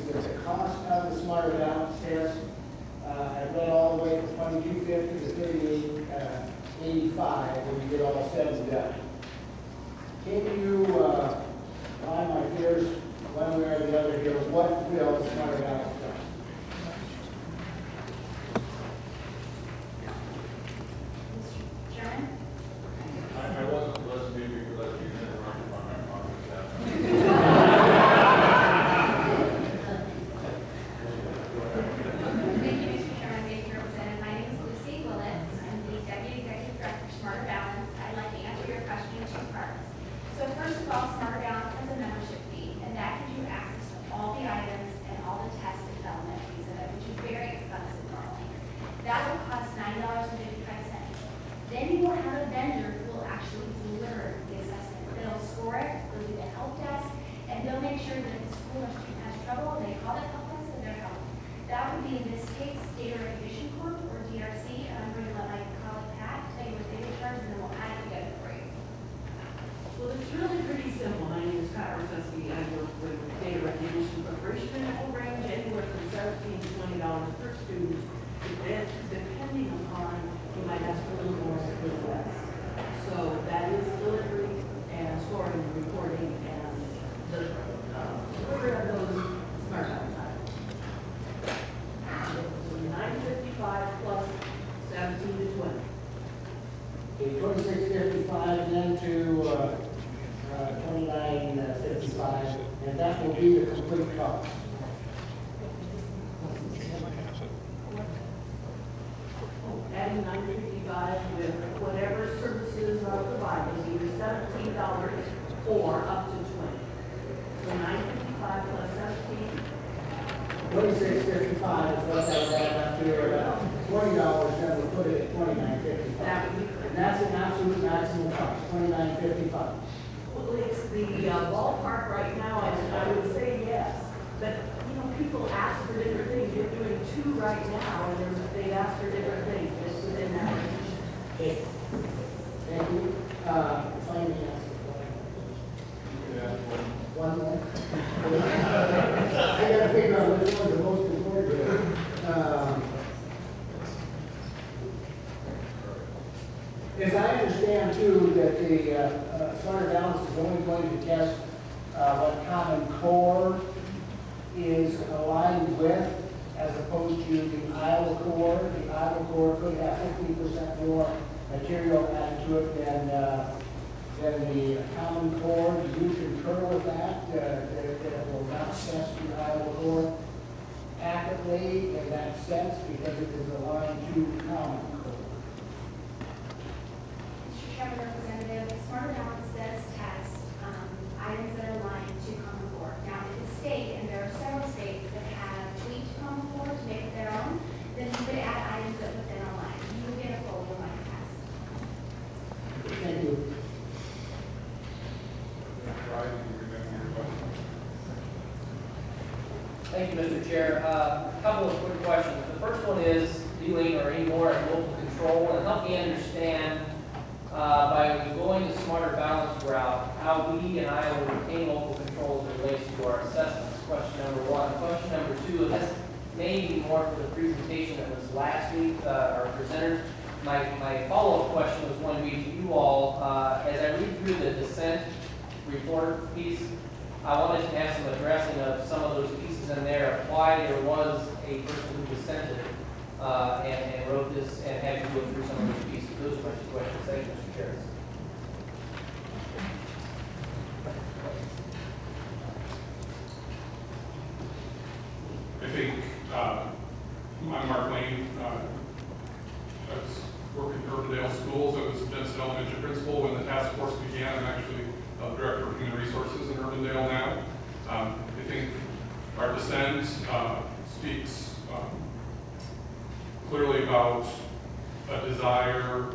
is that the cost of the Smarter Balance test, I read all the way from 2250 to 3885 when you get all said and done. Can you lie my fears one way or the other here? What will the Smarter Balance cost? I wasn't listening because you interrupted my comment. Thank you, Mr. Chairman. Thank you, Representative. My name is Luci, Willits. I'm the Deputy Executive Director for Smarter Balance. I'd like to answer your question in two parts. So first of all, Smarter Balance has a membership fee, and that gives you access to all the items and all the test and development fees of it, which is very expensive normally. That will cost $9.55. Then you will have a vendor who will actually deliver the assessment. They'll score it, they'll do the help desk, and they'll make sure that if the school or student has trouble, and they call that help desk, and they're helped. That would be, in this case, Data Recognition Corp, or DRC. I'm going to let my colleague Pat tell you what they charge, and then we'll add it together for you. Well, it's really pretty simple. My name is Pat Roseski. I work with Data Recognition Corporation, and it will range anywhere from $17 to $20 per student, depending upon, you might ask for a little more or a little less. So that is delivery and scoring and reporting and the delivery of those smart items. So $9.55 plus 17 to 20. Okay, 2655 then to 2955, and that will be the complete cost. Adding $9.55 with whatever services are provided, either $17 or up to 20. So $9.55 plus 17. 2655 is what that would add up to, about $20, then we'll put it at 2955. That would be And that's an absolute maximum cost, 2955. Well, it's the ballpark right now, and I would say yes. But, you know, people ask for different things. You're doing two right now, and they ask for different things. It's within that range. Okay. Thank you. Finance. One more. I gotta figure out which one's the most important here. As I understand too, that the Smarter Balance is only going to test what Common Core is aligned with, as opposed to the Iowa Core. The Iowa Core could have 15% more material added to it than the Common Core. Do you concur with that? That it will not test the Iowa Core accurately in that sense because it is aligned to Common Core? Mr. Chairman, Representative, Smarter Balance does test items that are aligned to Common Core. Now, if the state, and there are several states that have tweaked Common Core to make it their own, then you would add items that would then align. You would get a full aligned test. Thank you. Thank you, Mr. Chair. A couple of quick questions. The first one is dealing or any more in local control, and help me understand by going the Smarter Balance route, how we and Iowa retain local control as it relates to our assessments. Question number one. Question number two, and this may be more for the presentation that was last week, our presenters. My follow-up question was going to be to you all. As I read through the dissent report piece, I wanted to have some addressing of some of those pieces in there, of why there was a person who dissented and wrote this and had to go through some of those pieces. Those are my two questions. Thank you, Mr. Chair. I think I'm Mark Lane. I was working for Urbandale Schools. I was Jensen Elementary Principal when the task force began. I'm actually Director of Human Resources in Urbandale now. I think our dissent speaks clearly about a desire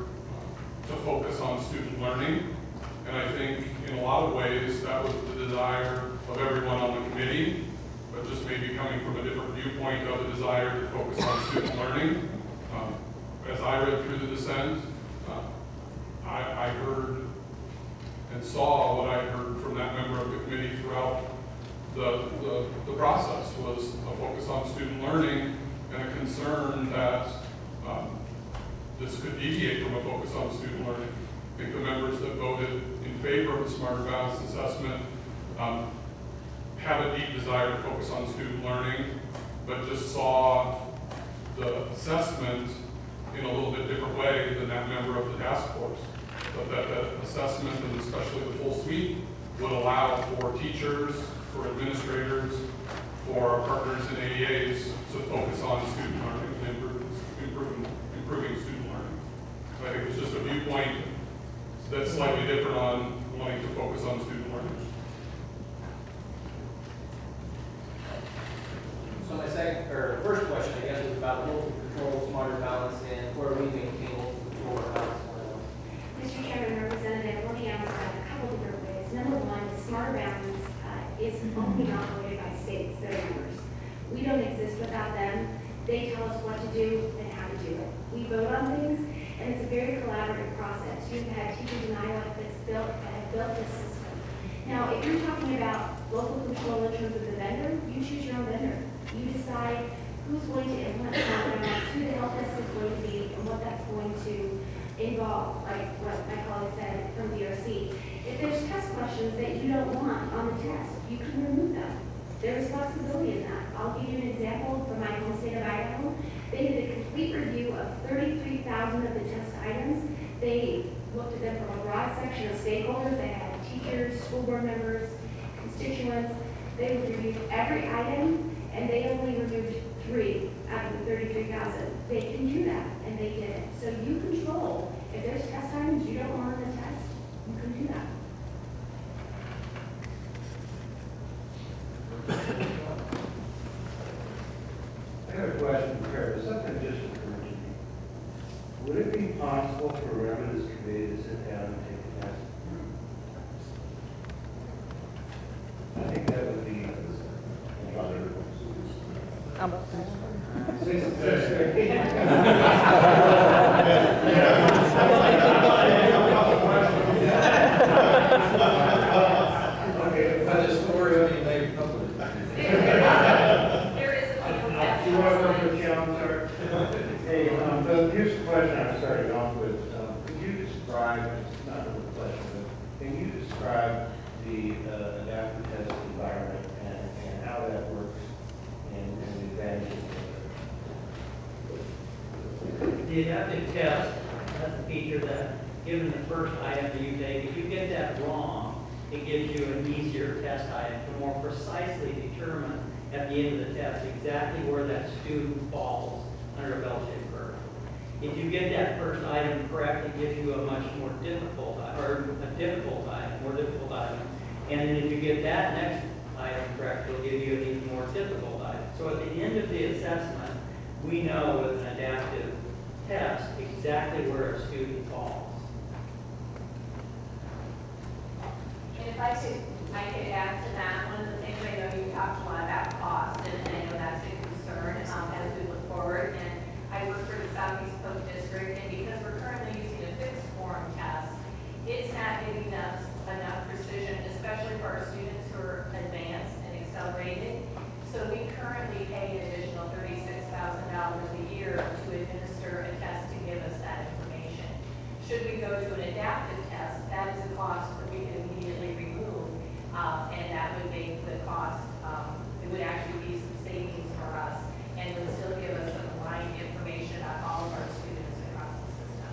to focus on student learning. And I think in a lot of ways that was the desire of everyone on the committee, but just maybe coming from a different viewpoint of the desire to focus on student learning. As I read through the dissent, I heard and saw what I heard from that member of the committee throughout the process was a focus on student learning and a concern that this could deviate from a focus on student learning. I think the members that voted in favor of the Smarter Balanced Assessment have a deep desire to focus on student learning, but just saw the assessment in a little bit different way than that member of the task force. But that assessment, and especially the full suite, would allow for teachers, for administrators, for our partners in AEAs to focus on student learning and improving student learning. So I think it's just a viewpoint that's slightly different on wanting to focus on student learning. So my first question, I guess, was about local control, smarter balance, and where we maintain local control or balance. Mr. Chairman, Representative, let me answer that a couple different ways. Number one, the Smarter Balance is only operated by states, their members. We don't exist without them. They tell us what to do and how to do it. We vote on things, and it's a very collaborative process. You've had teachers in Iowa that have built this system. Now, if you're talking about local control in terms of the vendor, you choose your own vendor. You decide who's going to implement Smarter Balance, who the help desk is going to be, and what that's going to involve, like what my colleague said from DRC. If there's test questions that you don't want on the test, you can remove them. There's responsibility in that. I'll give you an example from my home state of Idaho. They did a complete review of 33,000 of the test items. They looked at them from a broad section of stakeholders. They had teachers, school board members, constituents. They reviewed every item, and they only removed 3 out of the 33,000. They can do that, and they did it. So you control. If there's test items you don't want on the test, you can do that. I have a question for Kara. Something just occurred to me. Would it be possible for a member of this committee to sit down and take a test? I think that would be. Okay, I just story of you made public. There is a people test. You want to go for the challenge, sir? Hey, so here's the question I'm starting off with. Could you describe, it's not a real question, but can you describe the adaptive test environment and how that works and the advantages? The adaptive test has a feature that, given the first item that you take, if you get that wrong, it gives you an easier test item to more precisely determine at the end of the test exactly where that student falls under a Welch curve. If you get that first item correct, it gives you a much more difficult, or a difficult item, more difficult item. And then if you get that next item correct, it'll give you an even more difficult item. So at the end of the assessment, we know with an adaptive test exactly where a student falls. And if I could add to that, one of the things I know you talked a lot about cost, and I know that's a concern as we look forward. And I work for the Southeast Polk District, and because we're currently using a fixed form test, it's not giving us enough precision, especially for our students who are advanced and accelerated. So we currently pay an additional $36,000 a year to administer a test to give us that information. Should we go to an adaptive test, that is a cost that we can immediately remove, and that would make the cost, it would actually be some savings for us, and would still give us some aligned information on all of our students across the system.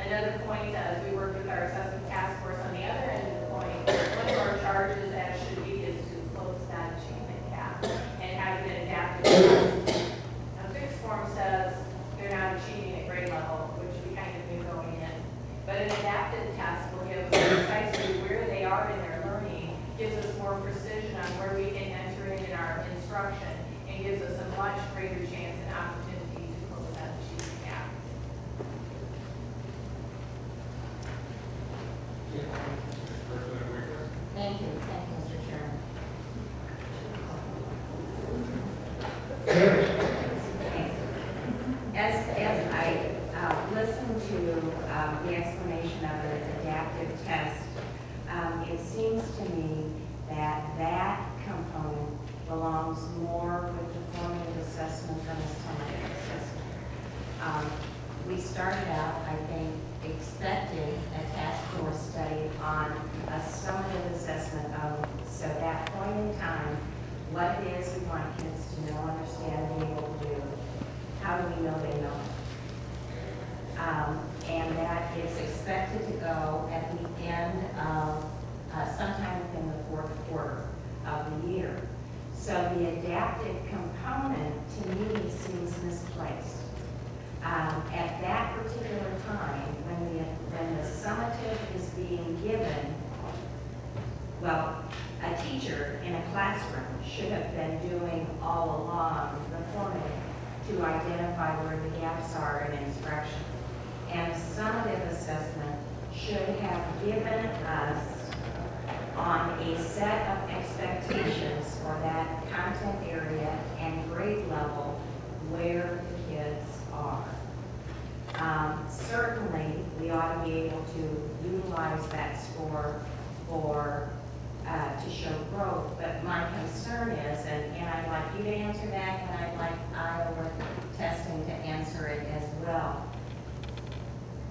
Another point, as we work with our assessment task force on the other end of the point, one of our charges, as should be, is to close that achievement gap and having an adaptive test. A fixed form says they're not achieving at grade level, which we kind of knew going in. But an adaptive test will give us precisely where they are in their learning, gives us more precision on where we can enter in our instruction, and gives us a much greater chance and opportunity to close that achievement gap. Thank you, Mr. Chairman. As I listened to the explanation of the adaptive test, it seems to me that that component more with the formative assessment than the summative assessment. We started out, I think, expecting a task force study on a summative assessment of, so that point in time, what it is we want kids to know, understand, be able to do. How do we know they know? And that is expected to go at the end of, sometime within the fourth quarter of the year. So the adaptive component to me seems misplaced. At that particular time, when the summative is being given, well, a teacher in a classroom should have been doing all along the formative to identify where the gaps are in instruction. And a summative assessment should have given us on a set of expectations for that content area and grade level where the kids are. Certainly, we ought to be able to utilize that score for to show growth, but my concern is, and I'd like you to answer that, and I'd like Iowa testing to answer it as well.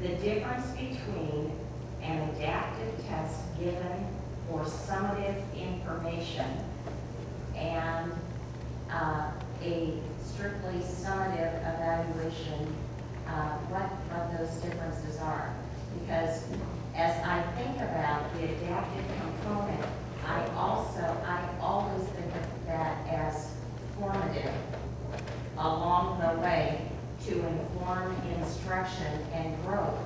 The difference between an adaptive test given for summative information and a strictly summative evaluation, what those differences are. Because as I think about the adaptive component, I always think of that as formative along the way to inform instruction and growth.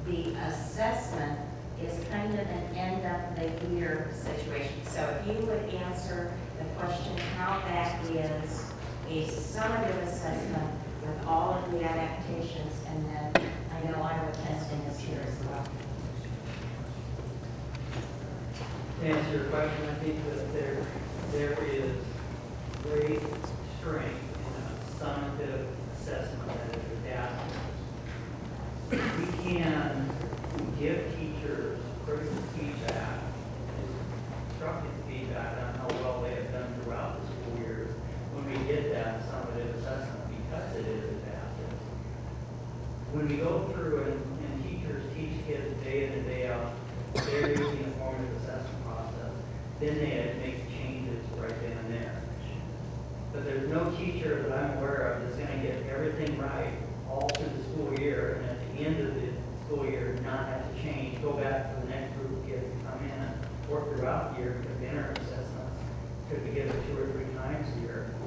The assessment is kind of an end of the year situation. So if you would answer the question how that is a summative assessment with all of the adaptations, and then I know Iowa testing is here as well. To answer your question, I think that there is great strength in a summative assessment that is adaptive. We can give teachers critical feedback, constructive feedback on how well they have done throughout the school year when we get that summative assessment because it is adaptive. When we go through and teachers teach kids day in and day out, they're using the formative assessment process, then they make changes right then and there. But there's no teacher that I'm aware of that's going to get everything right all through the school year, and at the end of the school year not have to change, go back to the next group of kids that come in and work throughout the year, because the interim assessment could be given 2 or 3 times a year for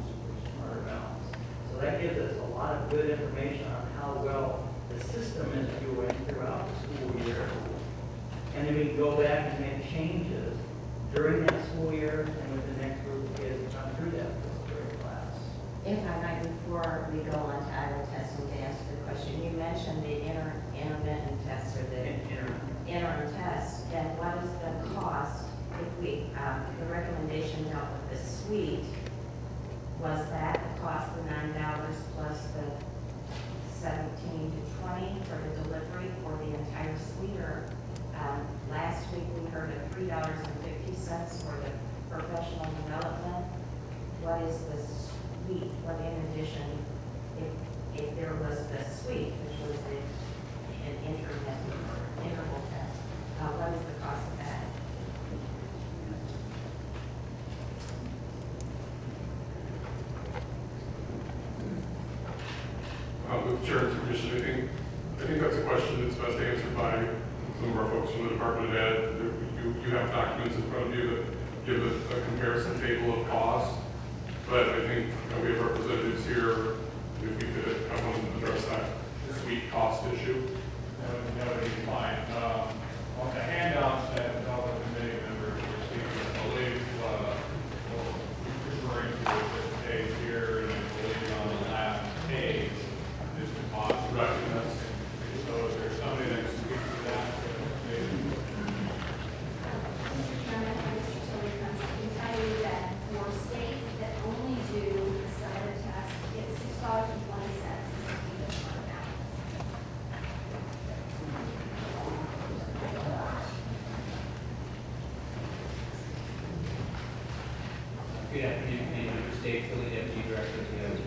smarter balance. So that gives us a lot of good information on how well the system is doing throughout the school year. And then we can go back and make changes during that school year and with the next group of kids come through that grade class. If I might, before we go on to Iowa testing to answer the question, you mentioned the intermittent test or the interim test, and what is the cost if we, the recommendation dealt with the suite, was that the cost of $9 plus the 17 to 20 for the delivery for the entire suite, or last week we heard of $3.50 for the professional development. What is the suite? What in addition, if there was the suite, which was an interval test, what is the cost of that? With Chair's permission, I think that's a question that's best answered by some of our folks from the Department of Ed. You have documents in front of you that give a comparison table of costs, but I think we have representatives here, if we could have one address that suite cost issue. That would be fine. On the handouts that all the committee members received, I believe, referring to this page here, and I believe on the last page, is the cost. Right, and that's, So if there's somebody that can speak to that, maybe. Mr. Chairman, Mr. Tilley, I can tell you that for states that only do the summative test, it's $6.20 is the smart balance. Good afternoon, members. state for the deputy director, if you have